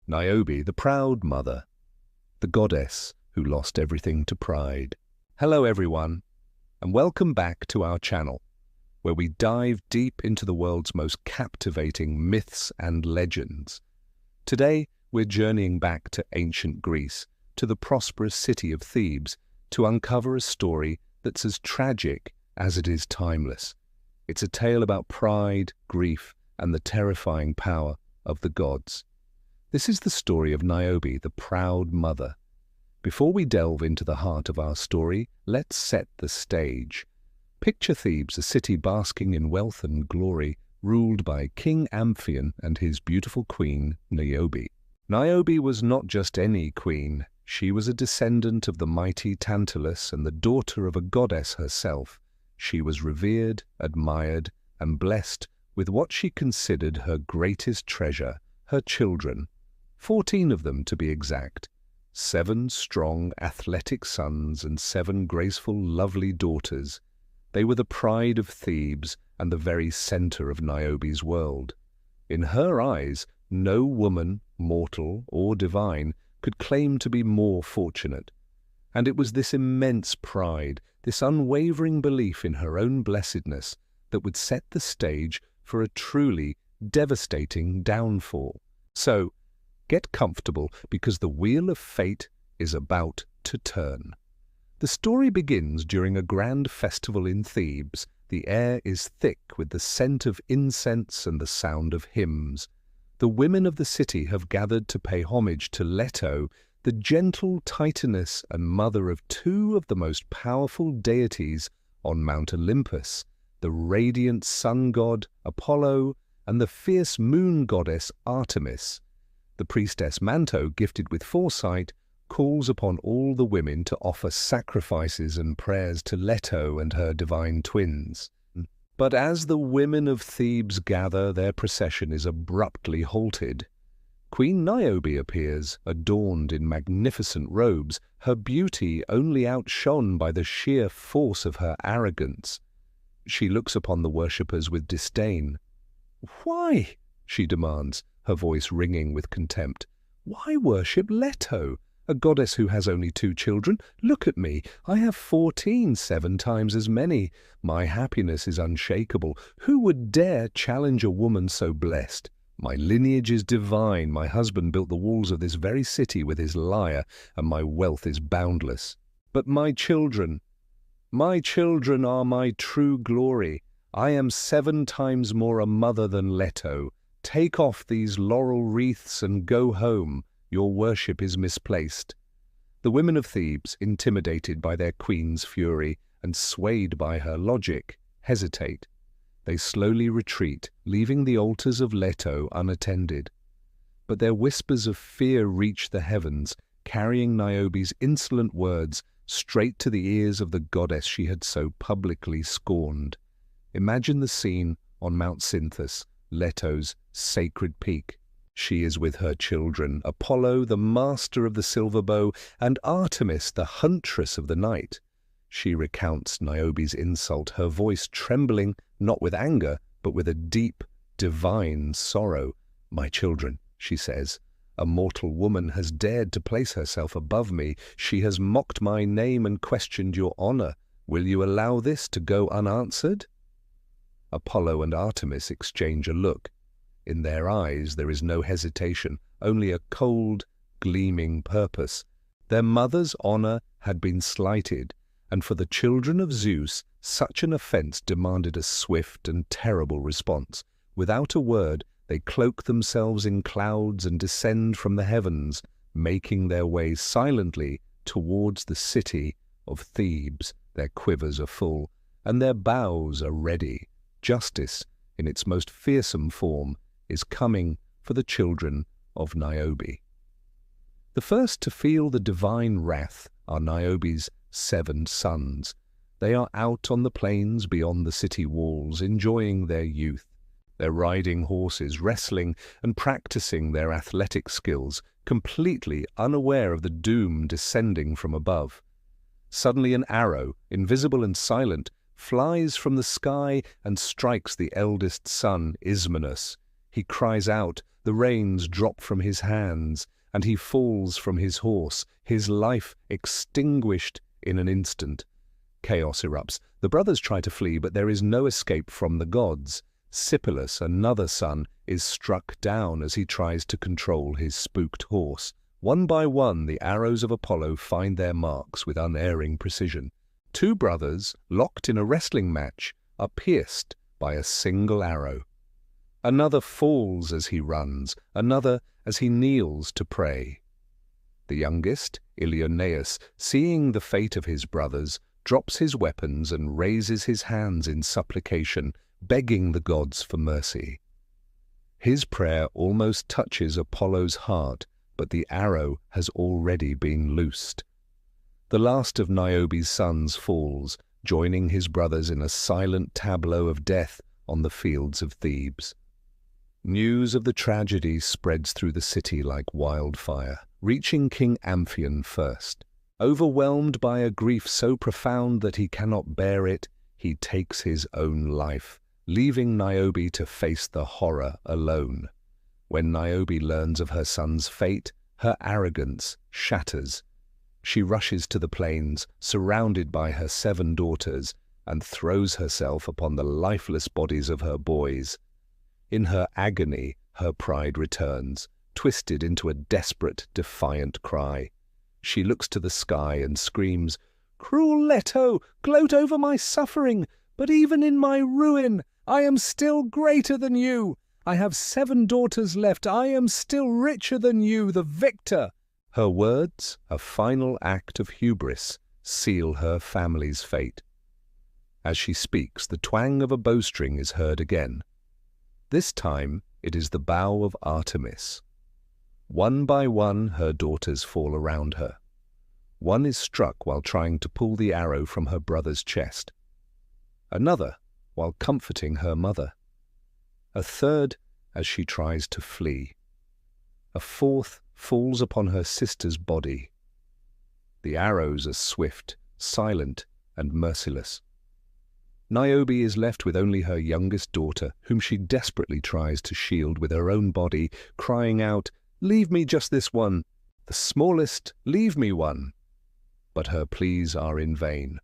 Niobe, the proud mother, the goddess who lost everything to pride. Hello everyone, and welcome back to our channel, where we dive deep into the world's most captivating myths and legends. Today, we're journeying back to ancient Greece, to the prosperous city of Thebes, to uncover a story that's as tragic as it is timeless. It's a tale about pride, grief, and the terrifying power of the gods. This is the story of Niobe, the proud mother. Before we delve into the heart of our story, let's set the stage. Picture Thebes, a city basking in wealth and glory, ruled by King Amphion and his beautiful queen, Niobe. Niobe was not just any queen. She was a descendant of the mighty Tantalus and the daughter of a goddess herself. She was revered, admired, and blessed with what she considered her greatest treasure, her children. 14 of them, to be exact. 7 strong, athletic sons and 7 graceful, lovely daughters. They were the pride of Thebes and the very center of Niobe's world. In her eyes, no woman, mortal or divine, could claim to be more fortunate. And it was this immense pride, this unwavering belief in her own blessedness, that would set the stage for a truly devastating downfall. So, get comfortable, because the wheel of fate is about to turn. The story begins during a grand festival in Thebes. The air is thick with the scent of incense and the sound of hymns. The women of the city have gathered to pay homage to Leto, the gentle titaness and mother of 2 of the most powerful deities on Mount Olympus, the radiant sun god Apollo and the fierce moon goddess Artemis. The priestess Manto, gifted with foresight, calls upon all the women to offer sacrifices and prayers to Leto and her divine twins. But as the women of Thebes gather, their procession is abruptly halted. Queen Niobe appears, adorned in magnificent robes, her beauty only outshone by the sheer force of her arrogance. She looks upon the worshippers with disdain. "Why?" she demands, her voice ringing with contempt. "Why worship Leto, a goddess who has only 2 children? Look at me. I have 14, 7 times as many. My happiness is unshakable. Who would dare challenge a woman so blessed? My lineage is divine. My husband built the walls of this very city with his lyre, and my wealth is boundless. But my children are my true glory. I am 7 times more a mother than Leto. Take off these laurel wreaths and go home. Your worship is misplaced." The women of Thebes, intimidated by their queen's fury and swayed by her logic, hesitate. They slowly retreat, leaving the altars of Leto unattended. But their whispers of fear reach the heavens, carrying Niobe's insolent words straight to the ears of the goddess she had so publicly scorned. Imagine the scene on Mount Cynthus, Leto's sacred peak. She is with her children, Apollo, the master of the silver bow, and Artemis, the huntress of the night. She recounts Niobe's insult, her voice trembling not with anger, but with a deep, divine sorrow. "My children," she says, "a mortal woman has dared to place herself above me. She has mocked my name and questioned your honor. Will you allow this to go unanswered?" Apollo and Artemis exchange a look. In their eyes there is no hesitation, only a cold, gleaming purpose. Their mother's honor had been slighted, and for the children of Zeus, such an offense demanded a swift and terrible response. Without a word, they cloak themselves in clouds and descend from the heavens, making their way silently towards the city of Thebes. Their quivers are full, and their bows are ready. Justice, in its most fearsome form, is coming for the children of Niobe. The first to feel the divine wrath are Niobe's 7 sons. They are out on the plains beyond the city walls, enjoying their youth. They're riding horses, wrestling, and practicing their athletic skills, completely unaware of the doom descending from above. Suddenly an arrow, invisible and silent, flies from the sky and strikes the eldest son, Ismenus. He cries out, The reins drop from his hands, and he falls from his horse, his life extinguished in an instant. Chaos erupts. The brothers try to flee, but there is no escape from the gods. Sipylus, another son, is struck down as he tries to control his spooked horse. One by one, the arrows of Apollo find their marks with unerring precision. Two brothers, locked in a wrestling match, are pierced by a single arrow. Another falls as he runs, another as he kneels to pray. The youngest, Ilioneus, seeing the fate of his brothers, drops his weapons and raises his hands in supplication, begging the gods for mercy. His prayer almost touches Apollo's heart, but the arrow has already been loosed. The last of Niobe's sons falls, joining his brothers in a silent tableau of death on the fields of Thebes. News of the tragedy spreads through the city like wildfire, reaching King Amphion first. Overwhelmed by a grief so profound that he cannot bear it, he takes his own life, leaving Niobe to face the horror alone. When Niobe learns of her son's fate, her arrogance shatters. She rushes to the plains, surrounded by her 7 daughters, and throws herself upon the lifeless bodies of her boys. In her agony, her pride returns, twisted into a desperate, defiant cry. She looks to the sky and screams, "Cruel Leto, gloat over my suffering, but even in my ruin, I am still greater than you. I have 7 daughters left. I am still richer than you, the victor." Her words, a final act of hubris, seal her family's fate. As she speaks, the twang of a bowstring is heard again. This time, it is the bow of Artemis. One by one, her daughters fall around her. One is struck while trying to pull the arrow from her brother's chest. Another, while comforting her mother. A third, as she tries to flee. A fourth falls upon her sister's body. The arrows are swift, silent, and merciless. Niobe is left with only her youngest daughter, whom she desperately tries to shield with her own body, crying out, "Leave me just this one. The smallest, leave me one." But her pleas are in vain.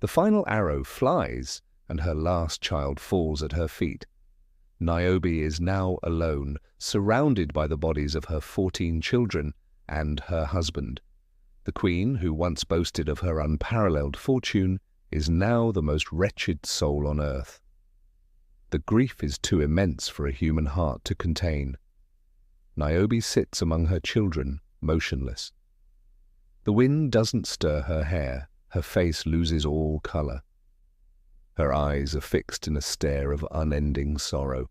The final arrow flies, and her last child falls at her feet. Niobe is now alone, surrounded by the bodies of her 14 children and her husband. The queen, who once boasted of her unparalleled fortune, is now the most wretched soul on earth. The grief is too immense for a human heart to contain. Niobe sits among her children, motionless. The wind doesn't stir her hair, her face loses all color. Her eyes are fixed in a stare of unending sorrow.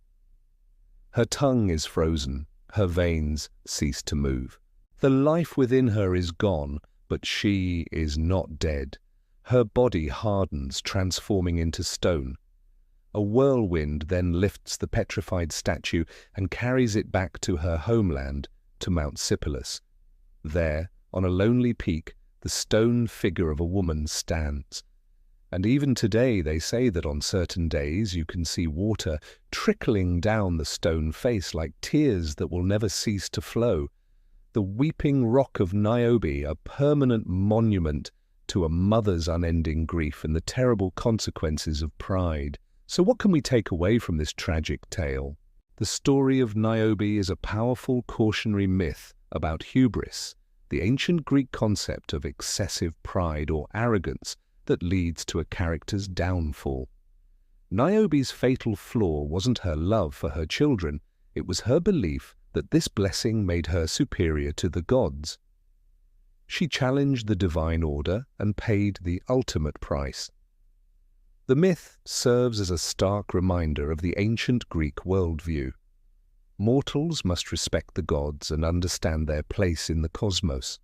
Her tongue is frozen, her veins cease to move. The life within her is gone, but she is not dead. Her body hardens, transforming into stone. A whirlwind then lifts the petrified statue and carries it back to her homeland, to Mount Sipylus. There, on a lonely peak, the stone figure of a woman stands. And even today they say that on certain days you can see water trickling down the stone face like tears that will never cease to flow. The weeping rock of Niobe, a permanent monument to a mother's unending grief and the terrible consequences of pride. So what can we take away from this tragic tale? The story of Niobe is a powerful cautionary myth about hubris, the ancient Greek concept of excessive pride or arrogance that leads to a character's downfall. Niobe's fatal flaw wasn't her love for her children, it was her belief that this blessing made her superior to the gods. She challenged the divine order and paid the ultimate price. The myth serves as a stark reminder of the ancient Greek worldview. Mortals must respect the gods and understand their place in the cosmos.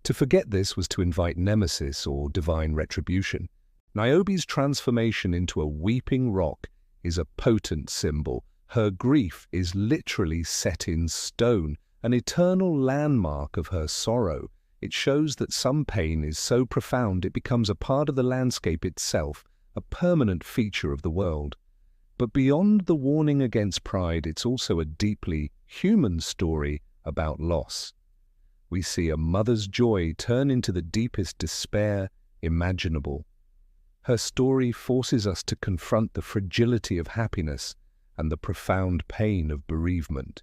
To forget this was to invite nemesis or divine retribution. Niobe's transformation into a weeping rock is a potent symbol. Her grief is literally set in stone, an eternal landmark of her sorrow. It shows that some pain is so profound it becomes a part of the landscape itself, a permanent feature of the world. But beyond the warning against pride, it's also a deeply human story about loss. We see a mother's joy turn into the deepest despair imaginable. Her story forces us to confront the fragility of happiness and the profound pain of bereavement.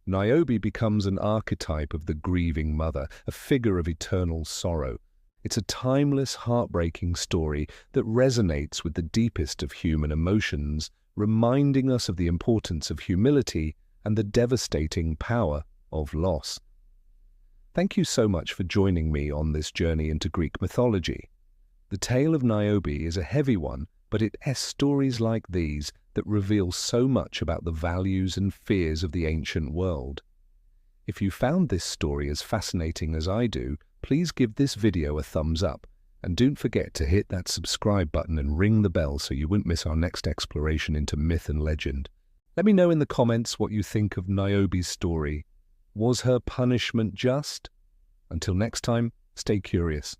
Niobe becomes an archetype of the grieving mother, a figure of eternal sorrow. It's a timeless, heartbreaking story that resonates with the deepest of human emotions, reminding us of the importance of humility and the devastating power of loss. Thank you so much for joining me on this journey into Greek mythology. The tale of Niobe is a heavy one, but it has stories like these that reveal so much about the values and fears of the ancient world. If you found this story as fascinating as I do, please give this video a thumbs up, and don't forget to hit that subscribe button and ring the bell so you won't miss our next exploration into myth and legend. Let me know in the comments what you think of Niobe's story. Was her punishment just? Until next time, stay curious.